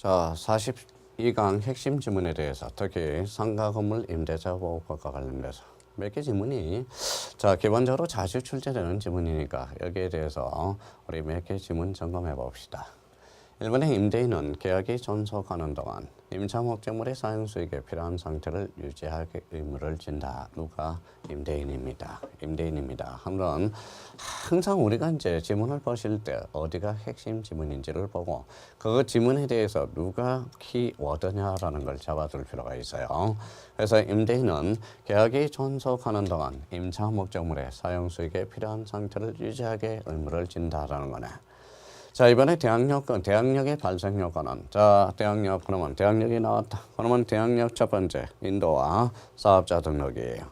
자, 42강 핵심 지문에 대해서 특히 상가 건물 임대차 보호법과 관련돼서 몇 개 지문이 자 기본적으로 자주 출제되는 지문이니까 여기에 대해서 우리 몇 개 지문 점검해 봅시다. 1번의 임대인은 계약이 존속하는 동안 임차 목적물의 사용 수익에 필요한 상태를 유지할 의무를 진다. 누가? 임대인입니다. 임대인입니다. 한번 항상 우리가 이제 지문을 보실 때 어디가 핵심 지문인지를 보고 그 지문에 대해서 누가 키워드냐라는 걸 잡아둘 필요가 있어요. 그래서 임대인은 계약이 존속하는 동안 임차 목적물의 사용 수익에 필요한 상태를 유지하게 의무를 진다라는 거네. 자, 이번에 대항력의 발생 요건은, 자, 대항력, 그러면 대항력이 나왔다. 그러면 대항력 첫 번째, 인도와 사업자 등록이에요.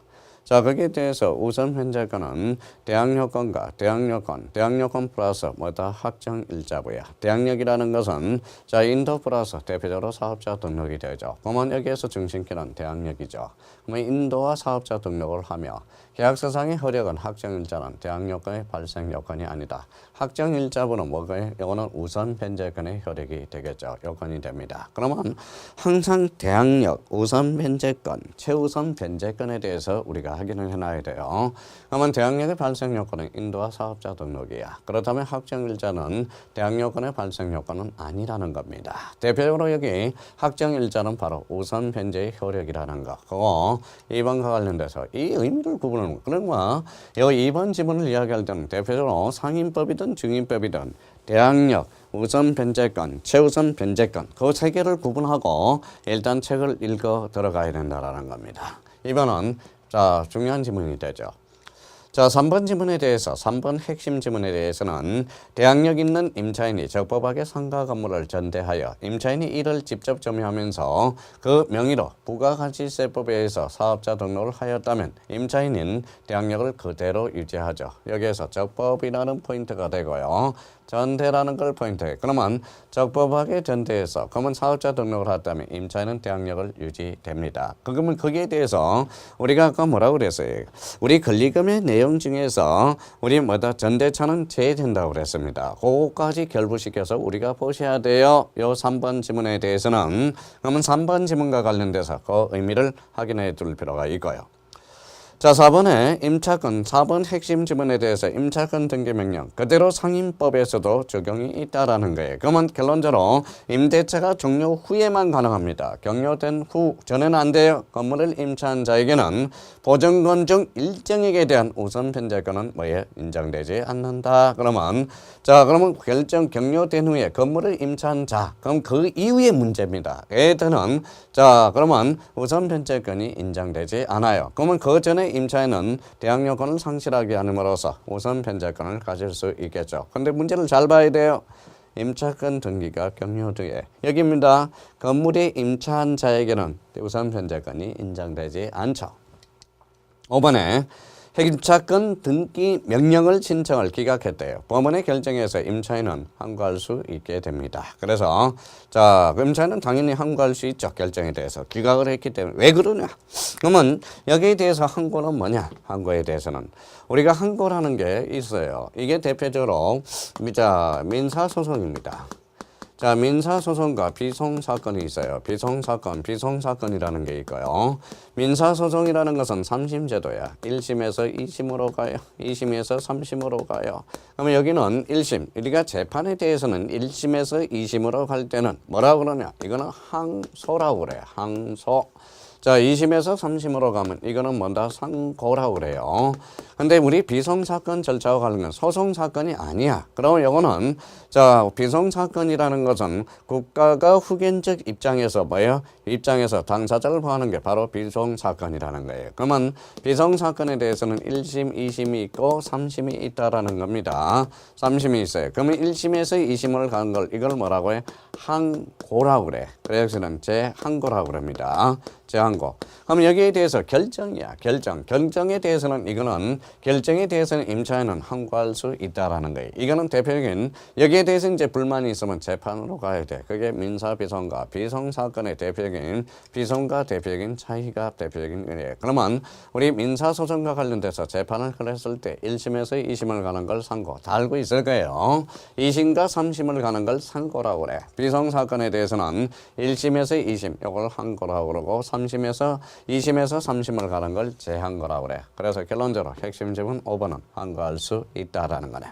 자, 거기에 대해서 우선 현재권은 대항력권과 대항력권 플러스 뭐다? 확정일자부야. 대항력이라는 것은 자, 인도 플러스 대표적으로 사업자 등록이 되죠. 그러면 여기에서 중심키는 대항력이죠. 그러면 인도와 사업자 등록을 하며 계약서상의 효력은 확정일자는 대항력권의 발생 요건이 아니다. 확정일자부는 뭐가요? 이거는 우선 변제권의 효력이 되겠죠. 요건이 됩니다. 그러면 항상 대항력, 우선 변제권, 최우선 변제권에 대해서 우리가 확인을 해놔야 돼요. 그러면 대항력의 발생 요건은 인도와 사업자 등록이야. 그렇다면 확정일자는 대항력권의 발생 요건은 아니라는 겁니다. 대표적으로 여기 확정일자는 바로 우선 변제의 효력이라는 거. 그거 2번과 관련돼서 이 의미를 구분하는 거. 그러니까 이 2번 지문을 이야기할 때는 대표적으로 상임법이든 중임법이든 대항력, 우선 변제권, 최우선 변제권 그 세 개를 구분하고 일단 책을 읽어 들어가야 된다는 겁니다. 이번은 자, 중요한 지문이 되죠. 자, 3번 지문에 대해서, 3번 핵심 지문에 대해서는 대항력 있는 임차인이 적법하게 상가 건물을 전대하여 임차인이 이를 직접 점유하면서 그 명의로 부가가치세법에 의해서 사업자 등록을 하였다면 임차인은 대항력을 그대로 유지하죠. 여기에서 적법이라는 포인트가 되고요. 전대라는 걸 포인트에. 그러면 적법하게 전대해서 그러면 사업자 등록을 했다면 임차인은 대항력을 유지됩니다. 그러면 거기에 대해서 우리가 아까 뭐라고 그랬어요? 우리 권리금의 내용 중에서 우리 뭐다 전대차는 제외된다고 그랬습니다. 그거까지 결부시켜서 우리가 보셔야 돼요. 요 3번 지문에 대해서는 그러면 3번 지문과 관련돼서 그 의미를 확인해 둘 필요가 있고요. 자, 4번에 임차권, 4번 핵심 지문에 대해서 임차권 등기명령 그대로 상임법에서도 적용이 있다라는 거예요. 그러면 결론적으로 임대차가 종료 후에만 가능합니다. 격려된 후, 전에는 안 돼요. 건물을 임차한 자에게는 보증권 중 일정액에 대한 우선 변제권은 뭐에 인정되지 않는다. 그러면 자, 그러면 격려된 후에 건물을 임차한 자, 그럼 그 이후의 문제입니다. 애들은 자, 그러면 우선 변제권이 인정되지 않아요. 그러면 그 전에 임차인은 대항력권을 상실하게 함으로써 우선 변제권을 가질 수 있겠죠. 근데 문제를 잘 봐야 돼요. 임차권 등기가 격려 뒤에 여기입니다. 건물에 임차한 자에게는 우선 변제권이 인정되지 않죠. 5번에 임차권 등기 명령을 신청을 기각했대요. 법원의 결정에서 임차인은 항고할 수 있게 됩니다. 그래서 자, 임차인은 당연히 항고할 수 있죠. 결정에 대해서 기각을 했기 때문에 왜 그러냐? 그러면 여기에 대해서 항고는 뭐냐? 항고에 대해서는 우리가 항고라는 게 있어요. 이게 대표적으로 자, 민사소송입니다. 자, 민사소송과 비송사건이 있어요. 비송사건이라는 게 있고요. 민사소송이라는 것은 3심제도야. 1심에서 2심으로 가요. 2심에서 3심으로 가요. 그러면 여기는 1심. 우리가 재판에 대해서는 1심에서 2심으로 갈 때는 뭐라고 그러냐? 이거는 항소라고 그래요. 항소. 자, 2심에서 3심으로 가면 이거는 뭔다? 상고라고 그래요. 근데 우리 비송사건 절차와 관련된 소송사건이 아니야. 그러면 이거는 자, 비송사건이라는 것은 국가가 후견적 입장에서 뭐예요? 입장에서 당사자를 보호하는 게 바로 비송사건이라는 거예요. 그러면 비송사건에 대해서는 1심, 2심이 있고 3심이 있다라는 겁니다. 3심이 있어요. 그러면 1심에서 2심을 간 걸 이걸 뭐라고 해? 항고라고 그래. 그래서는 재항고라고 그럽니다. 제한고. 그럼 여기에 대해서 결정이야. 결정에 대해서는 이거는 결정에 대해서는 임차인은 항고할 수 있다라는 거예요. 이거는 대표적인 여기에 대해서 이제 불만이 있으면 재판으로 가야 돼. 그게 민사 비송과 비송 사건의 대표적인 비송과 대표적인 차이가 대표적인 거예요. 그러면 우리 민사 소송과 관련돼서 재판을 걸었을 때 1심에서 2심을 가는 걸 상고 다 알고 있을 거예요. 2심과 3심을 가는 걸 상고라고 그래. 비송 사건에 대해서는 1심에서 2심 이걸 항고라고 그러고 3심에서 2심에서 3심을 가는 걸 제한고라고 그래. 그래서 결론적으로 핵심 지문 5번은 항고할 수 있다라는 거네.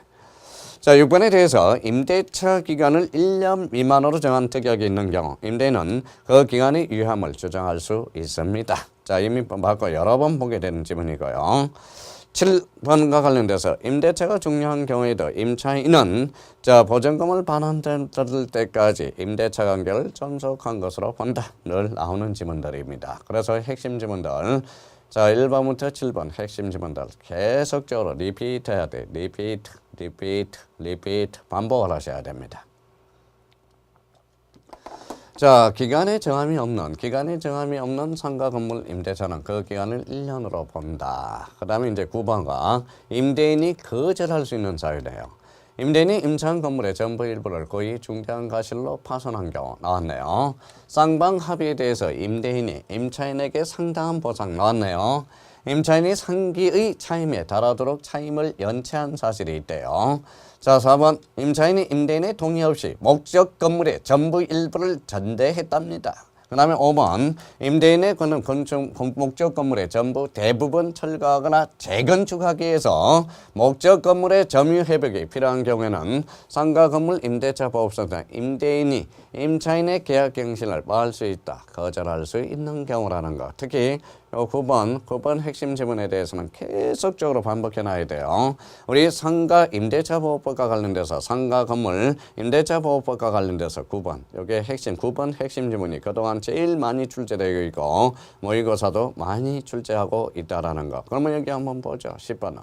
자, 6번에 대해서 임대차 기간을 1년 미만으로 정한 특약이 있는 경우 임대인은 그 기간의 유효함을 주장할 수 있습니다. 자, 이미 봤고 여러 번 보게 되는 지문이고요. 7번과 관련돼서 임대차가 중요한 경우에도 임차인은 보증금을 반환될 때까지 임대차 관계를 존속한 것으로 본다. 늘 나오는 지문들입니다. 그래서 핵심 지문들 1번부터 7번 핵심 지문들 계속적으로 리피트 해야 돼. 리피트 반복을 하셔야 됩니다. 자, 기간의 정함이 없는 상가 건물 임대차는 그 기간을 1년으로 본다. 그 다음에 이제 9번과 임대인이 거절할 수 있는 사유래요. 임대인이 임차한 건물의 전부 일부를 거의 중대한 과실로 파손한 경우 나왔네요. 쌍방 합의에 대해서 임대인이 임차인에게 상당한 보상 나왔네요. 임차인이 상기의 차임에 달하도록 차임을 연체한 사실이 있대요. 자, 4번 임차인이 임대인의 동의 없이 목적 건물의 전부 일부를 전대했답니다. 그 다음에 5번 임대인의 목적 건물의 전부 대부분 철거하거나 재건축하기 위해서 목적 건물의 점유 회복이 필요한 경우에는 상가 건물 임대차 보호법상 임대인이 임차인의 계약 갱신을 뭐할 수 있다. 거절할 수 있는 경우라는 거. 특히 9번 핵심 지문에 대해서는 계속적으로 반복해 놔야 돼요. 우리 상가 임대차 보호법과 관련돼서 상가 건물 임대차 보호법과 관련돼서 9번 이게 핵심 9번 핵심 지문이 그동안 제일 많이 출제되고 있고 모의고사도 많이 출제하고 있다라는 거. 그러면 여기 한번 보죠. 10번은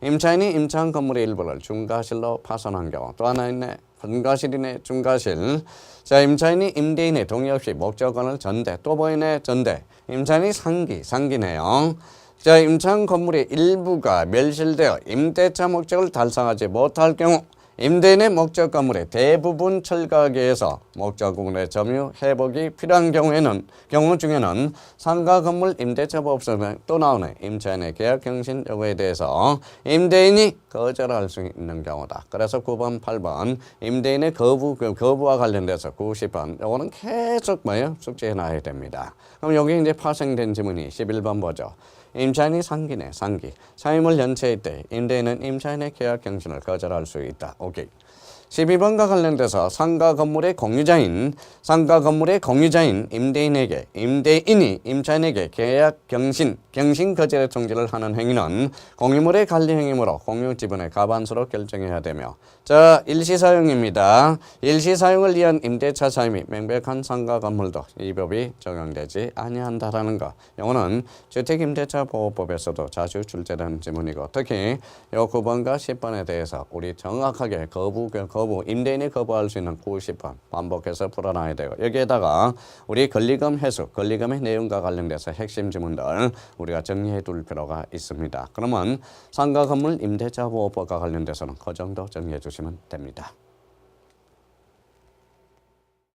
임차인이 임차한 건물의 일부를 중과실로 파손한 경우. 또 하나 있네. 분과실이네. 중과실. 자, 임차인이 임대인의 동의 없이 목적권을 전대. 또 보이네. 전대. 임차인이 상기네요. 자, 임차한 건물의 일부가 멸실되어 임대차 목적을 달성하지 못할 경우 임대인의 목적 건물의 대부분 철거하기 위해서 목적 건물의 점유 회복이 필요한 경우 중에는 상가 건물 임대차 보호법에 또 나오네. 임차인의 계약 갱신 여부에 대해서 임대인이 거절할 수 있는 경우다. 그래서 9번, 8번 임대인의 거부와 관련돼서 90번 요거는 계속 숙지해 놔야 됩니다. 그럼 여기 이제 파생된 지문이 11번 보죠. 임차인이 상기네. 차임을 연체할 때 임대인은 임차인의 계약 갱신을 거절할 수 있다. 오케이. 12번과 관련돼서 상가 건물의 공유자인 임대인이 임차인에게 계약 갱신 거절의 통지를 하는 행위는 공유물의 관리 행위로 공유 지분의 과반수로 결정해야 되며 자, 일시사용입니다. 일시사용을 위한 임대차 차임이 명백한 상가 건물도 이 법이 적용되지 아니한다라는 거. 이거는 주택임대차보호법에서도 자주 출제되는 지문이고 특히 이 9번과 10번에 대해서 우리 정확하게 임대인이 거부할 수 있는 9, 10번 반복해서 풀어놔야 되고 여기에다가 우리 권리금 회수, 권리금의 내용과 관련돼서 핵심 지문들 우리가 정리해 둘 필요가 있습니다. 그러면 상가 건물 임대차 보호법과 관련돼서는 그 정도 정리해 주시면 됩니다.